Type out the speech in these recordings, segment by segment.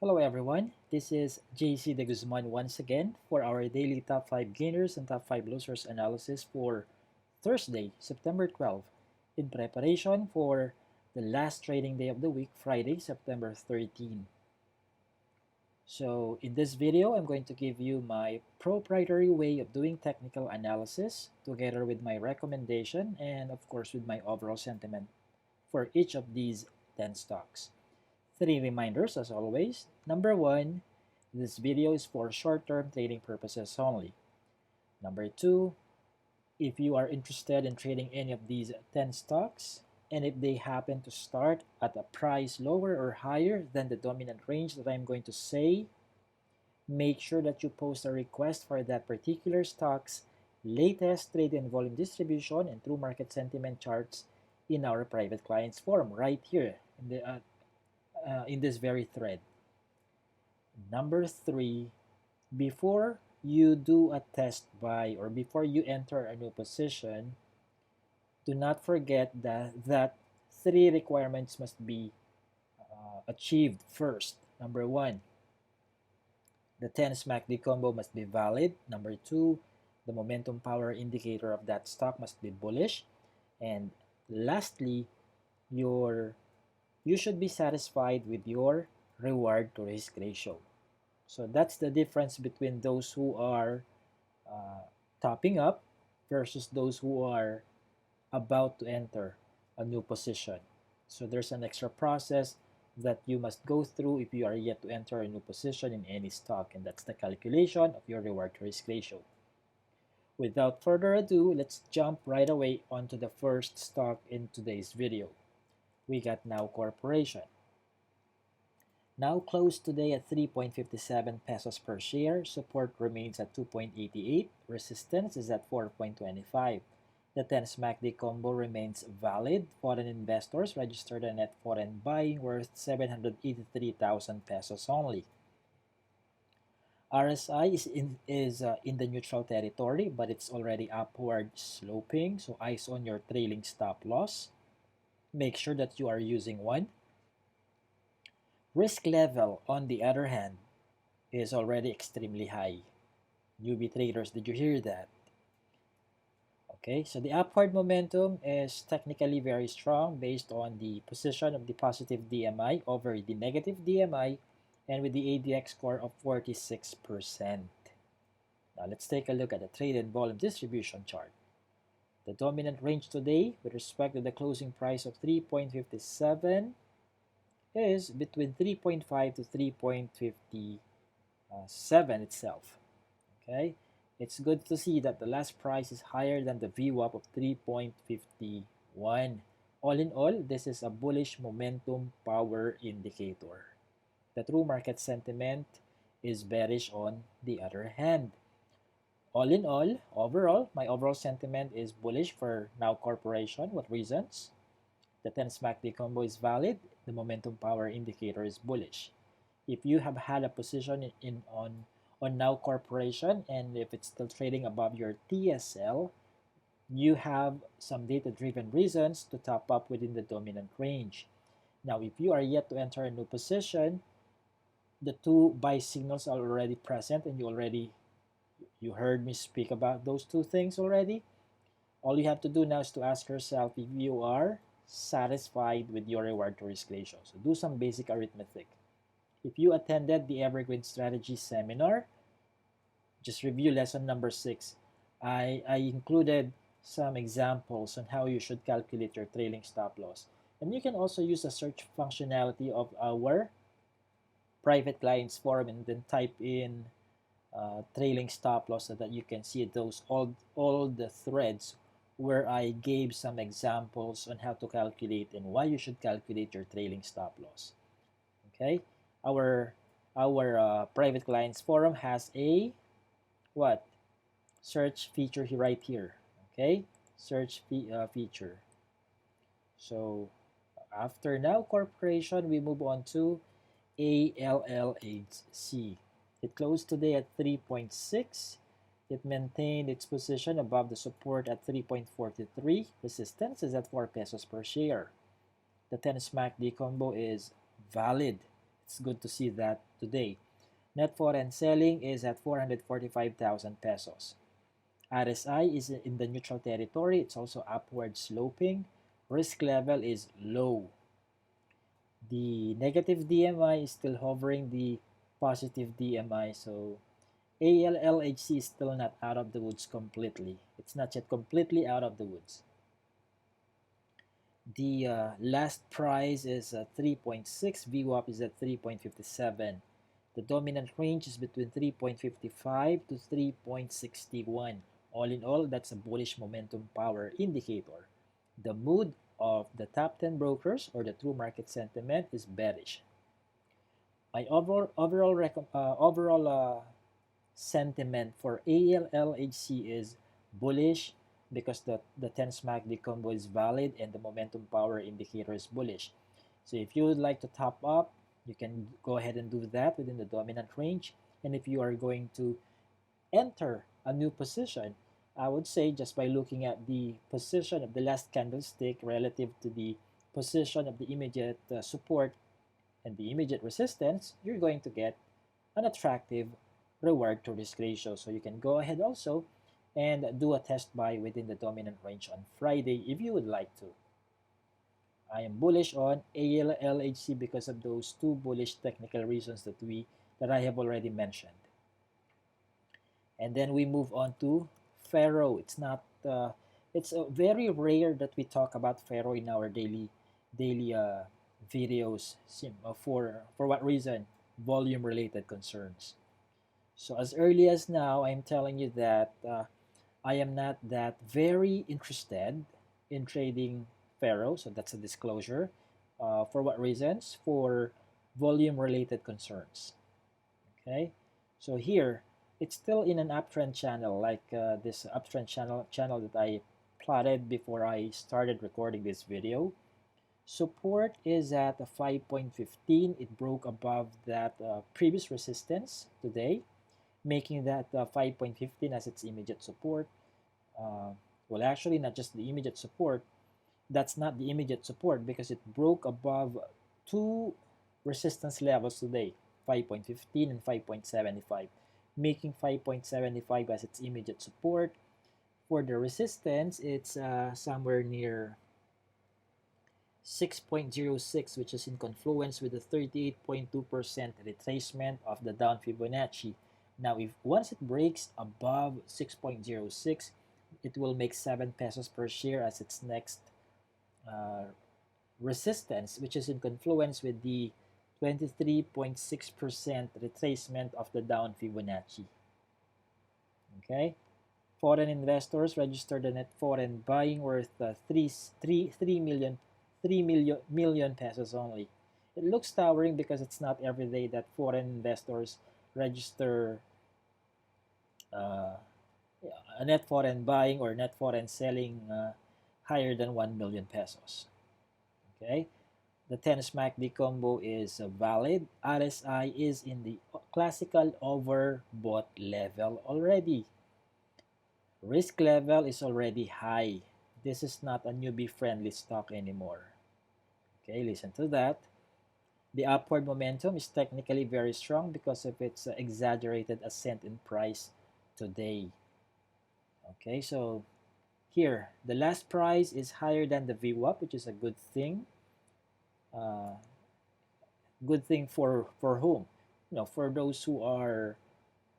Hello everyone, this is JC De Guzman once again for our daily top 5 gainers and top 5 losers analysis for Thursday, September 12, in preparation for the last trading day of the week, Friday, September 13. So in this video, I'm going to give you my proprietary way of doing technical analysis together with my recommendation and of course with my overall sentiment for each of these 10 stocks. Three reminders as always. Number one, this video is for short-term trading purposes only. Number two, if you are interested in trading any of these 10 stocks, and if they happen to start at a price lower or higher than the dominant range that I'm going to say, make sure that you post a request for that particular stock's latest trade and volume distribution and true market sentiment charts in our private clients forum right here in this very thread. Number three, before you do a test buy or before you enter a new position, do not forget that three requirements must be achieved first. Number one, the 10 SMACD combo must be valid. Number two, the momentum power indicator of that stock must be bullish. And lastly, you should be satisfied with your reward to risk ratio. So that's the difference between those who are topping up versus those who are about to enter a new position. So there's an extra process that you must go through if you are yet to enter a new position in any stock, and that's the calculation of your reward to risk ratio. Without further ado, let's jump right away onto the first stock in today's video. We got Now Corporation. Now closed today at 3.57 pesos per share. Support remains at 2.88. Resistance is at 4.25. The 10 SMACD combo remains valid. Foreign investors registered a net foreign buying worth 783,000 pesos only. RSI is in the neutral territory, but it's already upward sloping. So eyes on your trailing stop loss. Make sure that you are using one. Risk level, on the other hand, is already extremely high. Newbie traders, did you hear that? Okay, so the upward momentum is technically very strong based on the position of the positive DMI over the negative DMI and with the ADX score of 46%. Now let's take a look at the traded volume distribution chart. The dominant range today with respect to the closing price of 3.57 is between 3.5 to 3.57 itself. Okay, it's good to see that the last price is higher than the VWAP of 3.51. All in all, this is a bullish momentum power indicator. The true market sentiment is bearish on the other hand. All in all, overall, my overall sentiment is bullish for Now Corporation. What reasons? The 10 SMACD combo is valid. The momentum power indicator is bullish. If you have had a position on Now Corporation and if it's still trading above your TSL, you have some data-driven reasons to top up within the dominant range. Now, if you are yet to enter a new position, the two buy signals are already present and you heard me speak about those two things already. All you have to do now is to ask yourself if you are satisfied with your reward to risk ratio. So do some basic arithmetic. If you attended the Evergreen Strategy Seminar, just review lesson number 6. I included some examples on how you should calculate your trailing stop loss. And you can also use the search functionality of our private clients forum and then type in trailing stop loss so that you can see those all the threads where I gave some examples on how to calculate and why you should calculate your trailing stop loss. Okay, our private clients forum has a search feature right here. Okay, search feature. So after Now Corporation, we move on to ALLHC. It closed today at 3.6. It maintained its position above the support at 3.43. Resistance is at 4 pesos per share. The 10 SMACD combo is valid. It's good to see that today. Net foreign selling is at 445,000 pesos. RSI is in the neutral territory. It's also upward sloping. Risk level is low. The negative DMI is still hovering the positive DMI. So ALLHC is still not out of the woods completely. It's not yet completely out of the woods. The last price is 3.6. VWAP is at 3.57. The dominant range is between 3.55 to 3.61. All in all, that's a bullish momentum power indicator. The mood of the top 10 brokers or the true market sentiment is bearish. My overall sentiment for ALLHC is bullish because the 10 MACD combo is valid and the momentum power indicator is bullish. So if you would like to top up, you can go ahead and do that within the dominant range. And if you are going to enter a new position, I would say just by looking at the position of the last candlestick relative to the position of the immediate support and the immediate resistance, you're going to get an attractive reward to risk ratio. So you can go ahead also and do a test buy within the dominant range on Friday if you would like to. I am bullish on ALLHC because of those two bullish technical reasons that I have already mentioned. And then we move on to FERRO. It's very rare that we talk about FERRO in our daily videos. For what reason? Volume related concerns. So as early as now, I'm telling you that I am not that very interested in trading FERRO, so that's a disclosure. For what reasons? For volume-related concerns. Okay, so here it's still in an uptrend channel, like this uptrend channel that I plotted before I started recording this video. Support is at a 5.15. It broke above that previous resistance today, making that 5.15 as its immediate support. Well, actually, not just the immediate support. That's not the immediate support because it broke above two resistance levels today, 5.15 and 5.75, making 5.75 as its immediate support. For the resistance, it's somewhere near 6.06, which is in confluence with the 38.2% retracement of the down Fibonacci. Now, if once it breaks above 6.06, it will make 7 pesos per share as its next resistance, which is in confluence with the 23.6% retracement of the down Fibonacci. Okay, foreign investors registered a net foreign buying worth 3 million pesos only. It looks towering because it's not every day that foreign investors register a net foreign buying or net foreign selling higher than 1 million pesos. Okay, the 10 MACD combo is valid. RSI is in the classical overbought level already. Risk level is already high. This is not a newbie friendly stock anymore. Okay, listen to that. The upward momentum is technically very strong because of its exaggerated ascent in price today. Okay, so here, the last price is higher than the VWAP, which is a good thing. Good thing for whom? For those who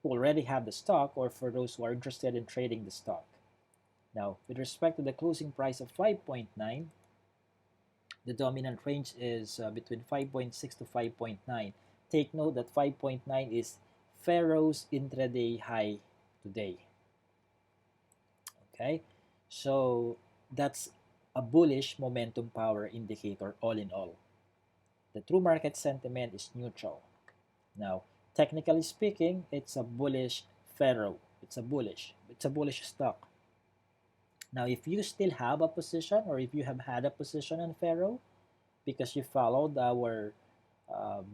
already have the stock, or for those who are interested in trading the stock. Now, with respect to the closing price of 5.9, the dominant range is between 5.6 to 5.9. Take note that 5.9 is FERRO's intraday high today. Okay, so that's a bullish momentum power indicator all in all. The true market sentiment is neutral. Now, technically speaking, it's a bullish FERRO. It's a bullish stock. Now, if you still have a position, or if you have had a position on FERRO because you followed our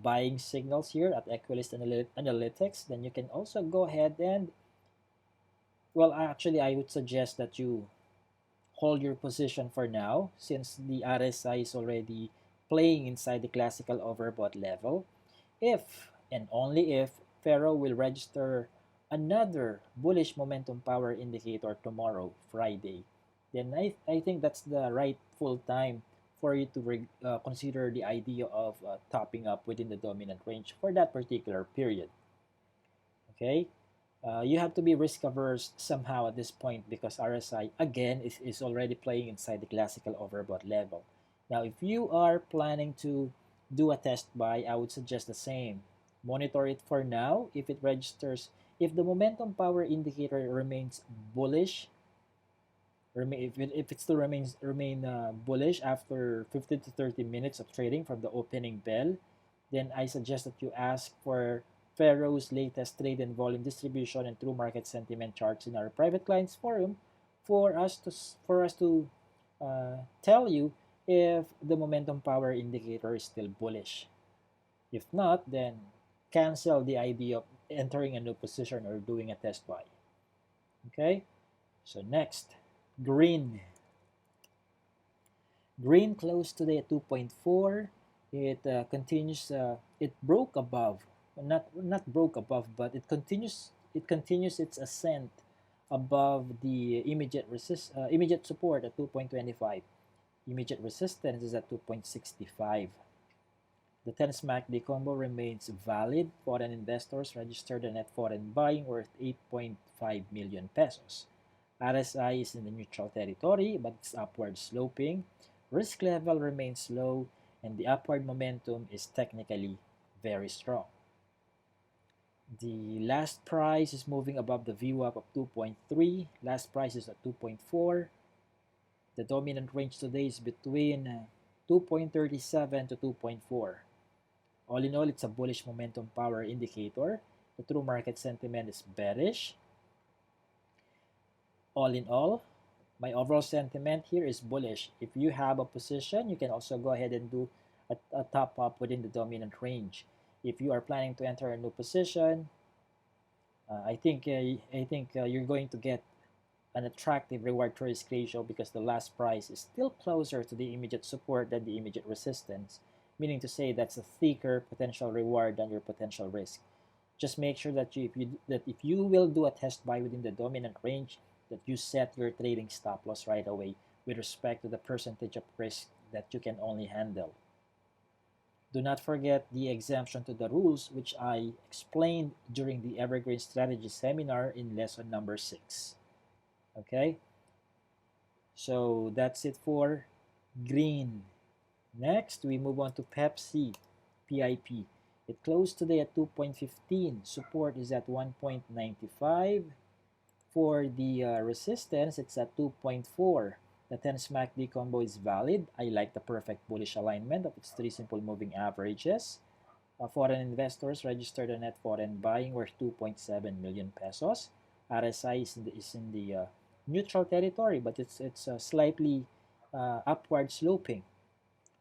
buying signals here at Equilist Analytics, then you can also go ahead and, well, actually, I would suggest that you hold your position for now since the RSI is already playing inside the classical overbought level. If and only if FERRO will register another bullish momentum power indicator tomorrow, Friday, then I think that's the rightful time for you to consider the idea of topping up within the dominant range for that particular period. Okay? You have to be risk averse somehow at this point because RSI again is already playing inside the classical overbought level. Now, if you are planning to do a test buy, I would suggest the same. Monitor it for now. If it registers, if the momentum power indicator remains bullish, if it still remain bullish after 15 to 30 minutes of trading from the opening bell, then I suggest that you ask for FERRO's latest trade and volume distribution and true market sentiment charts in our private clients forum for us to tell you if the momentum power indicator is still bullish. If not, then cancel the idea of entering a new position or doing a test buy. Okay? So next, green. Green closed today at 2.4. It continues. It broke above, not broke above, but it continues. It continues its ascent above the immediate support at 2.25. Immediate resistance is at 2.65. The 10 MACD combo remains valid. Foreign investors registered a net foreign buying worth 8.5 million pesos. RSI is in the neutral territory, but it's upward sloping. Risk level remains low, and the upward momentum is technically very strong. The last price is moving above the VWAP of 2.3. Last price is at 2.4. The dominant range today is between 2.37 to 2.4. All in all, it's a bullish momentum power indicator. The true market sentiment is bearish. All in all, my overall sentiment here is bullish. If you have a position, you can also go ahead and do a top up within the dominant range. If you are planning to enter a new position, I think you're going to get an attractive reward to risk ratio because the last price is still closer to the immediate support than the immediate resistance, meaning to say that's a thicker potential reward than your potential risk. Just make sure that if you will do a test buy within the dominant range, that you set your trading stop loss right away with respect to the percentage of risk that you can only handle. Do not forget the exemption to the rules, which I explained during the Evergreen Strategy seminar in lesson number 6. Okay? So that's it for green. Next, we move on to Pepsi, PIP. It closed today at 2.15. Support is at 1.95. For the resistance, it's at 2.4. The 10 MACD combo is valid. I like the perfect bullish alignment of its three simple moving averages. Foreign investors registered a net foreign buying worth 2.7 million pesos. RSI is in the neutral territory, but it's slightly upward sloping.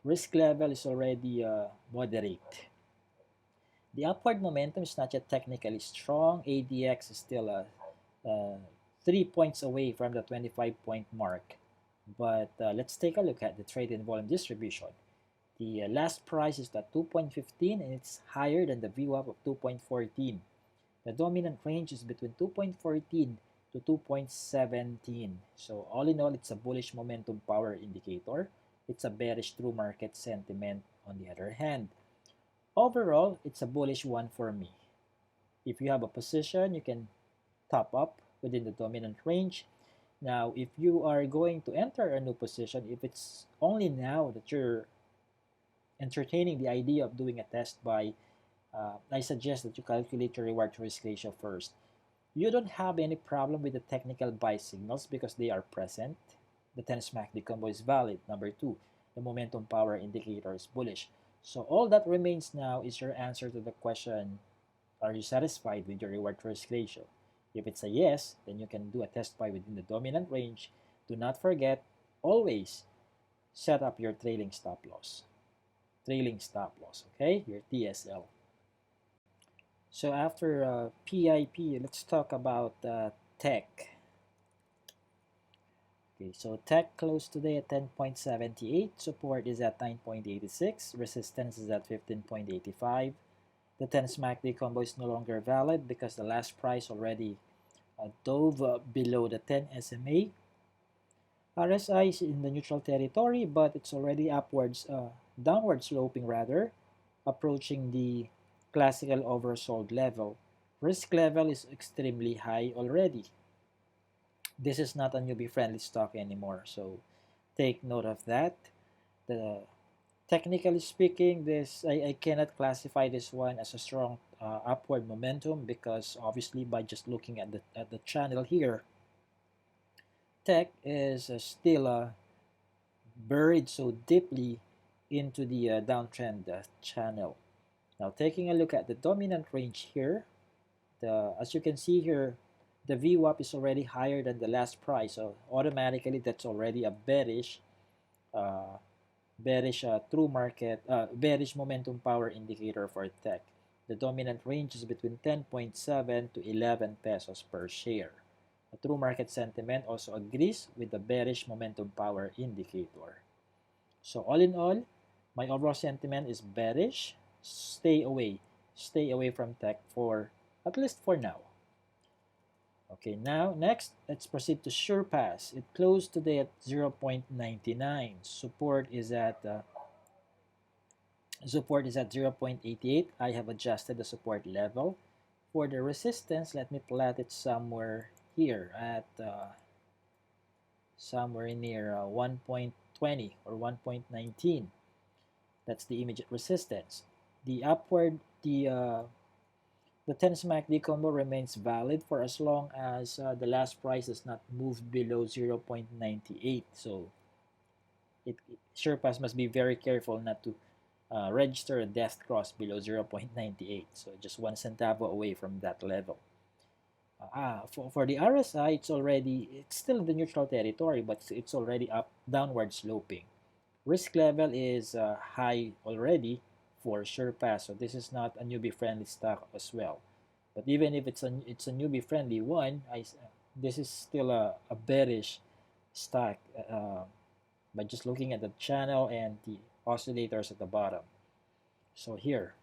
Risk level is already moderate. The upward momentum is not yet technically strong. ADX is still 3 points away from the 25-point mark. But let's take a look at the trade and volume distribution. The last price is at 2.15 and it's higher than the VWAP of 2.14. The dominant range is between 2.14 to 2.17. So all in all, it's a bullish momentum power indicator. It's a bearish true market sentiment on the other hand. Overall, it's a bullish one for me. If you have a position, you can top up within the dominant range. Now, if you are going to enter a new position, if it's only now that you're entertaining the idea of doing a test buy, I suggest that you calculate your reward to risk ratio first. You don't have any problem with the technical buy signals because they are present. The 10 MACD combo is valid. Number 2, the momentum power indicator is bullish. So all that remains now is your answer to the question, are you satisfied with your reward to risk ratio? If it's a yes, then you can do a test buy within the dominant range. Do not forget, always set up your trailing stop loss. Trailing stop loss, okay? Your TSL. So after PIP, let's talk about tech. Okay, so tech closed today at 10.78. Support is at 9.86. Resistance is at 15.85. The 10 MACD combo is no longer valid because the last price already dove below the 10 SMA. RSI is in the neutral territory, but it's already downward sloping rather, approaching the classical oversold level. Risk level is extremely high already. This is not a newbie friendly stock anymore, so take note of that. The Technically speaking, I cannot classify this one as a strong upward momentum because obviously by just looking at the channel here, tech is still buried so deeply into the downtrend channel. Now taking a look at the dominant range here, as you can see here, the VWAP is already higher than the last price, so automatically that's already a uh, bearish momentum power indicator for tech. The dominant range is between 10.7 to 11 pesos per share. The true market sentiment also agrees with the bearish momentum power indicator. So all in all, my overall sentiment is bearish. Stay away. Stay away from tech for at least for now. Okay, now next, let's proceed to Surpass. It closed today at 0.99. Support is at 0.88. I have adjusted the support level. For the resistance, let me plot it somewhere here at somewhere near 1.20 or 1.19. That's the immediate resistance. The 10 MACD combo remains valid for as long as the last price does not move below 0.98. So Sherpas must be very careful not to register a death cross below 0.98. So just 1 centavo away from that level. For the RSI, it's still in the neutral territory, but it's already downward sloping. Risk level is high already for Sherpass, so this is not a newbie friendly stock as well. But even if it's a newbie friendly one, this is still a bearish stock by just looking at the channel and the oscillators at the bottom. So here,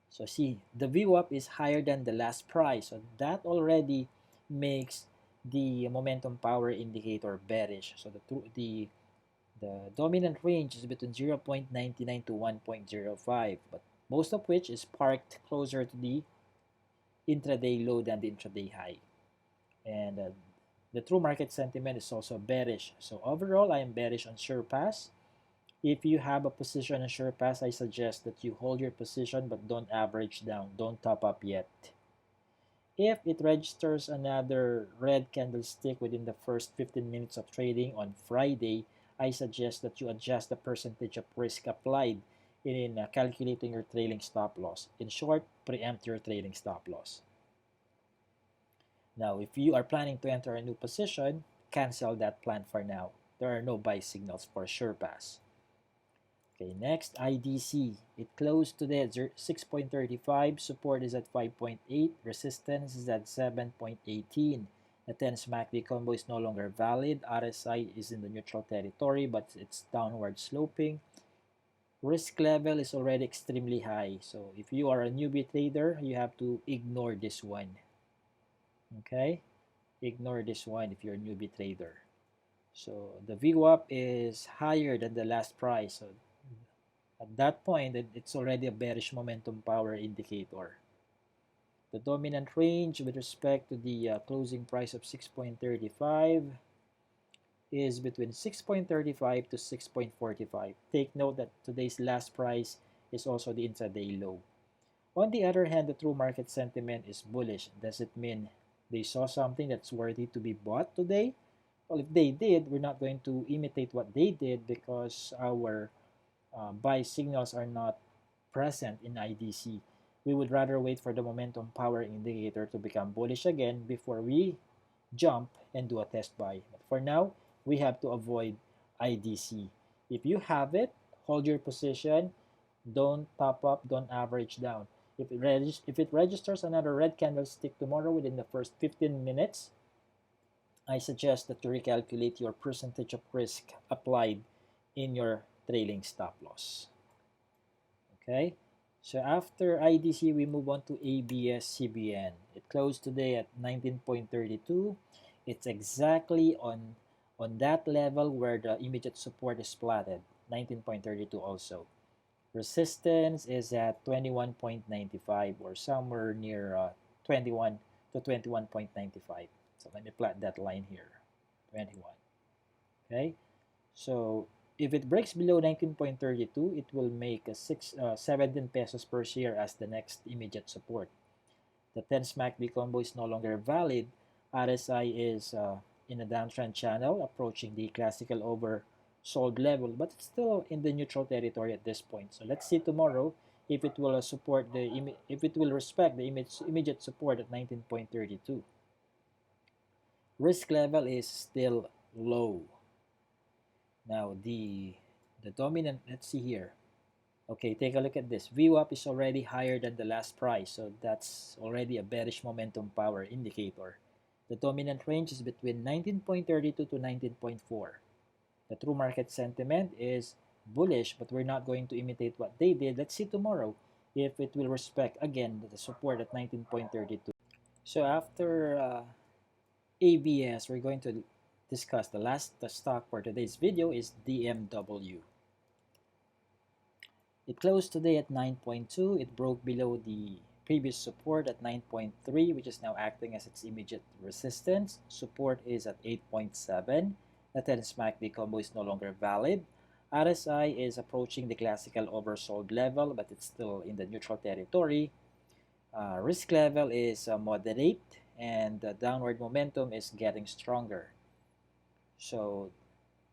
so see, the VWAP is higher than the last price, so that already makes the momentum power indicator bearish. So the dominant range is between 0.99 to 1.05, but most of which is parked closer to the intraday low than the intraday high. And the true market sentiment is also bearish. So overall, I am bearish on Surpass. If you have a position on Surpass, I suggest that you hold your position but don't average down. Don't top up yet. If it registers another red candlestick within the first 15 minutes of trading on Friday, I suggest that you adjust the percentage of risk applied in calculating your trailing stop loss. In short, preempt your trailing stop loss. Now, if you are planning to enter a new position, cancel that plan for now. There are no buy signals for Surpass. Okay, next, IDC. It closed today at 6.35. Support is at 5.8. Resistance is at 7.18. The 10 MACD combo is no longer valid. RSI is in the neutral territory, but it's downward sloping. Risk level is already extremely high. So if you are a newbie trader, you have to ignore this one. Okay? Ignore this one if you're a newbie trader. So the VWAP is higher than the last price. So at that point, it's already a bearish momentum power indicator. The dominant range with respect to the closing price of 6.35 is between 6.35 to 6.45. Take note that today's last price is also the intraday low. On the other hand, the true market sentiment is bullish. Does it mean they saw something that's worthy to be bought today? Well, if they did, we're not going to imitate what they did because our buy signals are not present in IDC. We would rather wait for the momentum power indicator to become bullish again before we jump and do a test buy. But for now, we have to avoid IDC. If you have it, hold your position. Don't top up, don't average down. If it registers another red candlestick tomorrow within the first 15 minutes, I suggest that you recalculate your percentage of risk applied in your trailing stop loss. Okay? So after IDC, we move on to ABS-CBN. It closed today at 19.32. It's exactly on that level where the immediate support is plotted, 19.32 also. Resistance is at 21.95 or somewhere near 21 to 21.95. So let me plot that line here, 21. Okay, so if it breaks below 19.32, it will make a 17 pesos per share as the next immediate support. The 10 SMACD combo is no longer valid. RSI is in a downtrend channel approaching the classical oversold level, but it's still in the neutral territory at this point. So let's see tomorrow if it will respect the immediate support at 19.32. Risk level is still low. Now the dominant, let's see here. Okay, take a look at this. VWAP is already higher than the last price, so that's already a bearish momentum power indicator. The dominant range is between 19.32 to 19.4. The true market sentiment is bullish, but we're not going to imitate what they did. Let's see tomorrow if it will respect again the support at 19.32. So after ABS, we're going to discuss the last stock for today's video is DMW. It closed today at 9.2. It broke below the previous support at 9.3, which is now acting as its immediate resistance. Support is at 8.7. The 10 SMACD combo is no longer valid. RSI is approaching the classical oversold level, but it's still in the neutral territory. Risk level is moderate, and the downward momentum is getting stronger. So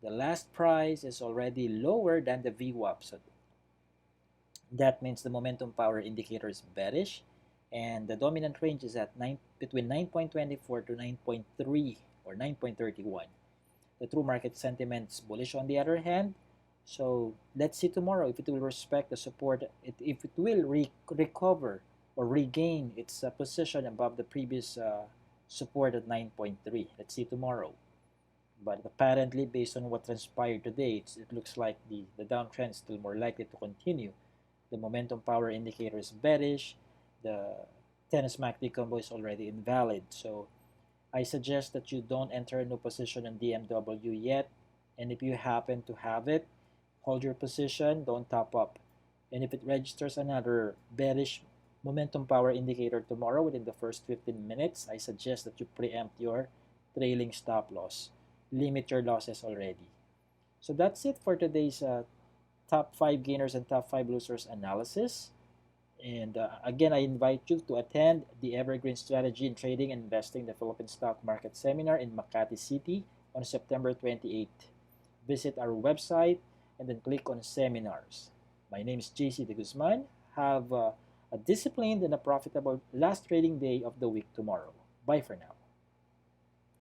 the last price is already lower than the VWAP. So that means the momentum power indicator is bearish, and the dominant range is at between 9.24 to 9.3 or 9.31. The true market sentiment is bullish on the other hand. So let's see tomorrow if it will respect the support, if it will recover or regain its position above the previous support at 9.3. Let's see tomorrow. But apparently, based on what transpired today, it looks like the downtrend is still more likely to continue. The momentum power indicator is bearish. The 10 SMACD combo is already invalid. So I suggest that you don't enter a new position in DMW yet. And if you happen to have it, hold your position, don't top up. And if it registers another bearish momentum power indicator tomorrow within the first 15 minutes, I suggest that you preempt your trailing stop loss. Limit your losses already. So that's it for today's top 5 gainers and top 5 losers analysis. And again, I invite you to attend the Evergreen Strategy in Trading and Investing the Philippine Stock Market Seminar in Makati City on September 28th. Visit our website and then click on Seminars. My name is JC De Guzman. Have a disciplined and a profitable last trading day of the week tomorrow. Bye for now.